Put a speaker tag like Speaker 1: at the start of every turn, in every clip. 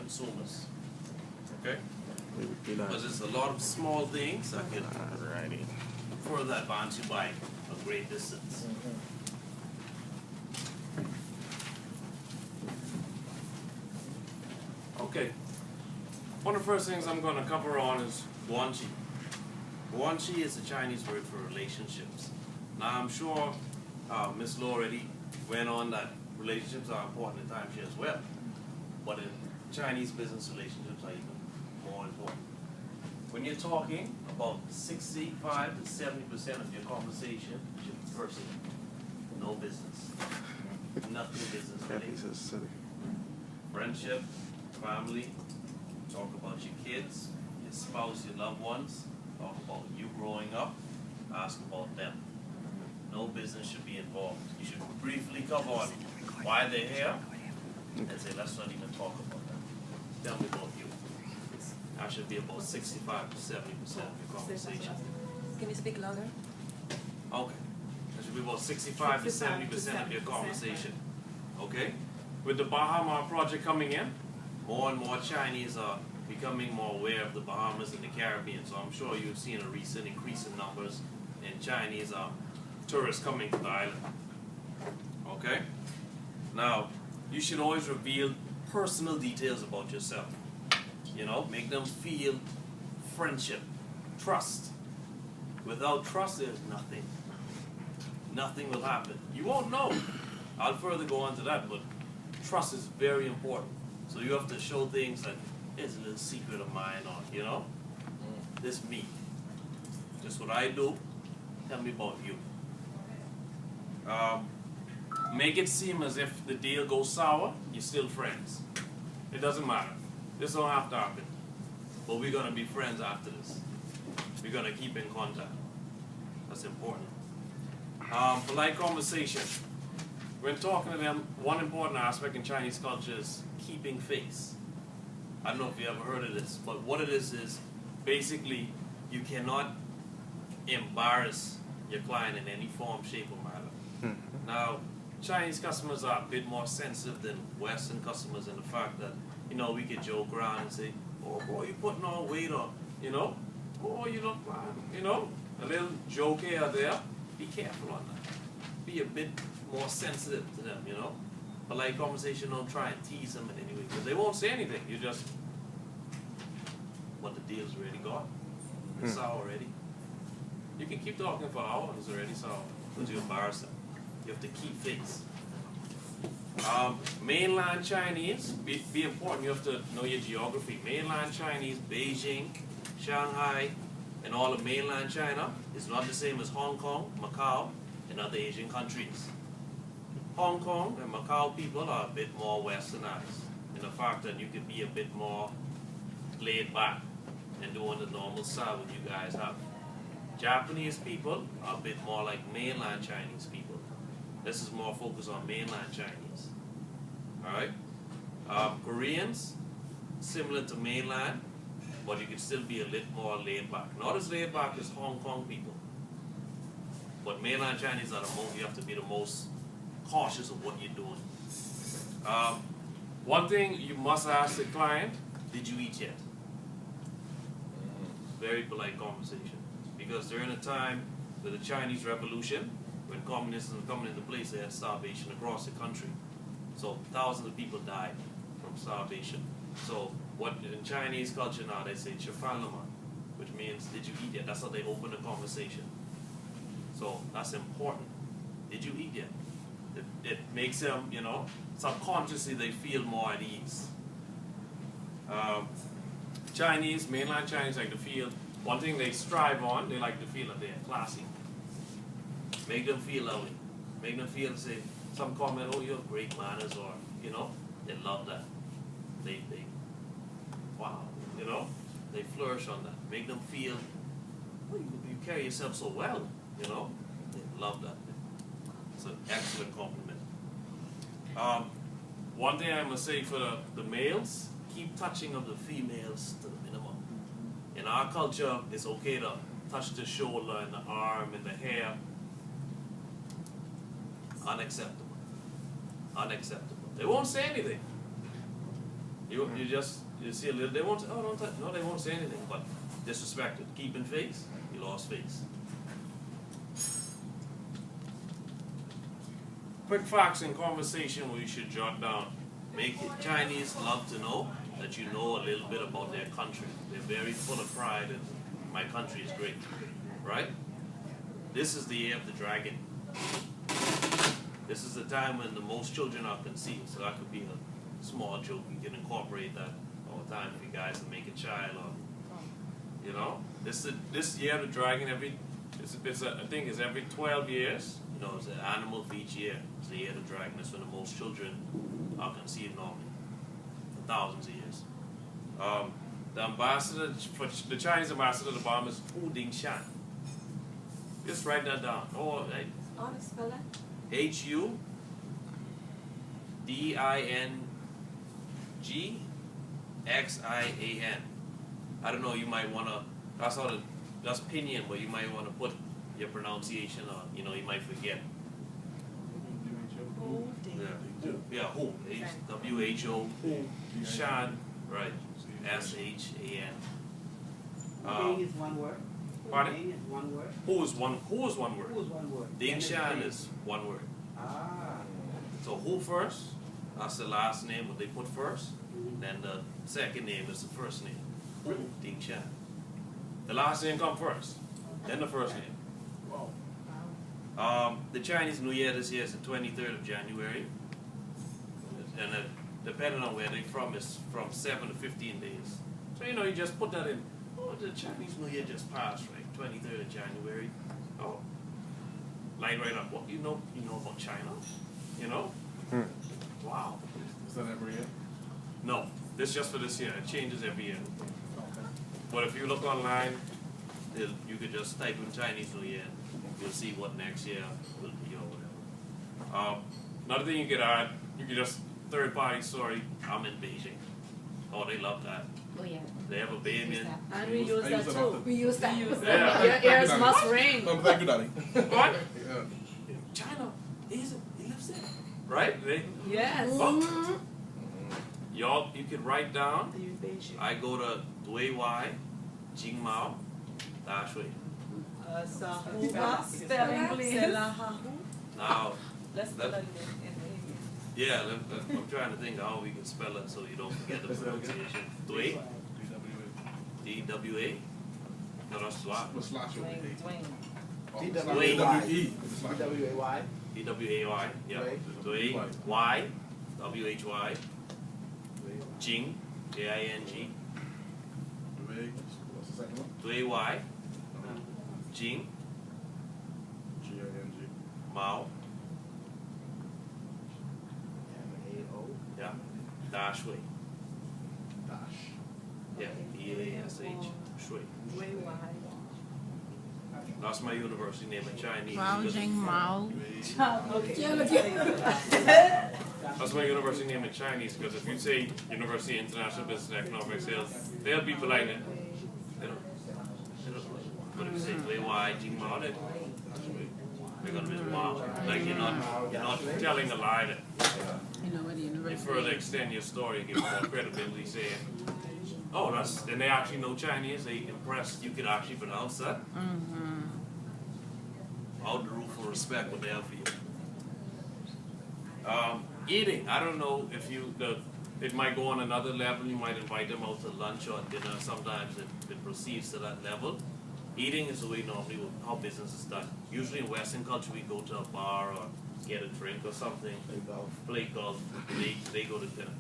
Speaker 1: consumers. Okay? Because it's a lot of small things that can further advance you by a great distance. Okay. One of the first things I'm going to cover on is guanxi. Guanxi is a Chinese word for relationships. Now I'm sure Ms. Lowe already went on that relationships are important in timeshare as well. But in Chinese business, relationships are even more important. When you're talking about 65 to 70% of your conversation should be personal. No business. Nothing business related. Friendship, family, talk about your kids, your spouse, your loved ones, talk about you growing up, ask about them. No business should be involved. You should briefly cover on why they're here and say, let's not even talk about that. Tell me about you. That should be about 65 to 70% of your conversation.
Speaker 2: Can you speak louder?
Speaker 1: Okay. That should be about 65 to 70% of your conversation. Okay? With the Bahama project coming in, more and more Chinese are becoming more aware of the Bahamas and the Caribbean. So I'm sure you've seen a recent increase in numbers in Chinese tourists coming to the island. Okay? Now, you should always reveal personal details about yourself. You know, make them feel friendship, trust. Without trust, there's nothing. Nothing will happen. You won't know. I'll further go on to that, but trust is very important. So you have to show things like, it's a little secret of mine, or, you know, this me. Just what I do, tell me about you. Make it seem as if the deal goes sour, you're still friends. It doesn't matter. This don't have to happen. But we're going to be friends after this. We're going to keep in contact. That's important. Polite conversation. When talking to them, one important aspect in Chinese culture is keeping face. I don't know if you ever heard of this, but what it is basically you cannot embarrass your client in any form, shape, or manner. Now, Chinese customers are a bit more sensitive than Western customers in the fact that, you know, we could joke around and say, oh boy, you putting on weight, or, you know, oh, you look fine, you know, a little joke here or there. Be careful on that. Be a bit more sensitive to them, you know. Polite conversation, don't try and tease them in any way, because they won't say anything. You just, what the deal's already got. It's sour already. You can keep talking for hours, it's already sour, because you embarrass them. You have to keep face. Mainland Chinese, be important, you have to know your geography. Mainland Chinese, Beijing, Shanghai, and all of mainland China is not the same as Hong Kong, Macau, and other Asian countries. Hong Kong and Macau people are a bit more westernized in the fact that you can be a bit more laid back and doing the normal style what you guys have. Japanese people are a bit more like mainland Chinese people. This is more focused on mainland Chinese. Alright? Koreans, similar to mainland, but you can still be a little more laid back. Not as laid back as Hong Kong people. But mainland Chinese are the most, you have to be the most cautious of what you're doing. One thing you must ask the client, did you eat yet? Very polite conversation. Because during a time with the Chinese Revolution, when communism was coming into place, they had starvation across the country. So thousands of people died from starvation. So what in Chinese culture now, they say "Chifan," which means did you eat yet? That's how they open the conversation. So that's important. Did you eat yet? It makes them, you know, subconsciously they feel more at ease. Chinese, mainland Chinese like to feel, one thing they strive on, they like to feel that they're classy. Make them feel lovely. Make them feel, say, some comment, oh, you have great manners, or, you know, they love that. They wow, you know, they flourish on that. Make them feel, well, you carry yourself so well, you know, they love that. It's an excellent compliment. One thing I must say for the males, keep touching of the females to the minimum. In our culture, it's okay to touch the shoulder and the arm and the hair. Unacceptable. Unacceptable. They won't say anything. You see a little. They won't. Oh, don't touch. No, they won't say anything. But disrespected, keeping face, you lost face. Quick facts in conversation we should jot down. Make it. Chinese love to know that you know a little bit about their country. They're very full of pride and my country is great. Right? This is the year of the dragon. This is the time when the most children are conceived. So that could be a small joke. You can incorporate that all the time for you guys to make a child. Or, you know, this year of the dragon, I think it's every 12 years. You know, it's an animal for each year. It's the year of the dragon. That's when the most children are conceived normally for thousands of years. The ambassador, for the Chinese ambassador to the bomb is Hu Dingshan. Just write that down. Oh,
Speaker 2: spell that?
Speaker 1: H-U-D-I-N-G-S-H-A-N. I don't know, you might want to, that's Pinyin, but you might want to put your pronunciation on, you know, you might forget. Yeah, Hu, W-H-O, Shan, right, S-H-A-N.
Speaker 3: Ding is one word.
Speaker 1: Pardon?
Speaker 3: Ding is one word.
Speaker 1: Who is one word?
Speaker 3: Who is one word?
Speaker 1: Dingshan is one word.
Speaker 3: Ah.
Speaker 1: So who first? That's the last name, what they put first. Then the second name is the first name. Dingshan. The last name comes first. Then the first name. The Chinese New Year this year is the 23rd of January. And depending on where they're from, it's from 7 to 15 days. So, you know, you just put that in. Oh, the Chinese New Year just passed, right? 23rd of January. Oh, light right up. What you know about China? You know? Wow.
Speaker 4: Is that every year?
Speaker 1: No, this just for this year. It changes every year. But if you look online, you could just type in Chinese New Year. You'll see what next year will be or whatever. Another thing you could add, you could just third party story. I'm in Beijing. Oh, they love that.
Speaker 2: Oh yeah.
Speaker 1: They have a baby in.
Speaker 2: And we use that too.
Speaker 4: often.
Speaker 2: We use that.
Speaker 1: Yeah.
Speaker 2: Your ears must ring.
Speaker 4: Thank you, Daddy.
Speaker 1: What?
Speaker 4: Yeah.
Speaker 1: China, he lives there. Right?
Speaker 2: Yes.
Speaker 1: Oh. Y'all, you can write down. I go to Duiwai, Jingmao, Dashui.
Speaker 2: Spelling, please.
Speaker 1: Now,
Speaker 2: Let's spell it
Speaker 1: yeah, I'm trying to think how we can spell it so you don't forget the pronunciation. Dway, D-W-A. No, that's swap.
Speaker 4: We'll slash over the
Speaker 3: D-W-A-Y.
Speaker 4: D-W-E.
Speaker 1: D-W-A-Y, yeah. Dway, Y, W-H-Y. Jing, J-I-N-G.
Speaker 4: What's the second one?
Speaker 1: Dway, Jing,
Speaker 4: G-I-N-G.
Speaker 1: Mao,
Speaker 3: M-A-O.
Speaker 1: yeah. Dashui,
Speaker 4: Dash.
Speaker 1: yeah. D-A-S-H, Shui. That's my university name in Chinese.
Speaker 5: Mao Jing Mao.
Speaker 1: That's my university name in Chinese because if you say University of International Business and Economics, they'll be polite. They don't. But if you say Wei Wai Jing Mao, they're gonna be Mao. Like you're not telling a lie. That
Speaker 5: You know what the
Speaker 1: you
Speaker 5: university.
Speaker 1: further extend your story, give more credibility, saying, "Oh, and they actually know Chinese. They impressed. You could actually pronounce that." Out the roof for respect what they have for you. Eating. I don't know if it might go on another level. You might invite them out to lunch or dinner. Sometimes it proceeds to that level. Eating is the way normally how business is done. Usually in Western culture, we go to a bar or get a drink or something, play golf. They go to dinner.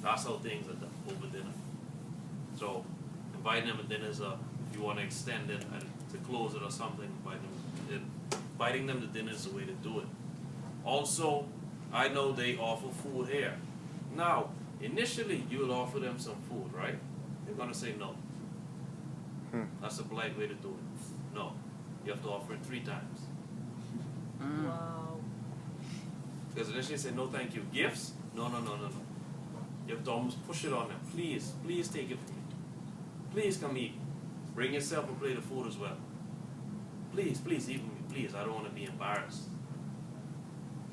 Speaker 1: That's how things are done over dinner. So inviting them to dinner is if you want to extend it and to close it or something, inviting them to dinner is the way to do it. Also, I know they offer food here. Now, initially you will offer them some food, right? They're gonna say no. That's a polite way to do it. No. You have to offer it 3 times.
Speaker 2: Wow.
Speaker 1: Because initially they say no thank you. Gifts? No. You have to almost push it on them. Please take it from me. Please come eat. Bring yourself a plate of food as well. Please eat with me. Please, I don't want to be embarrassed.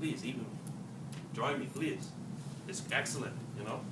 Speaker 1: Please eat with me. Join me, please. It's excellent, you know.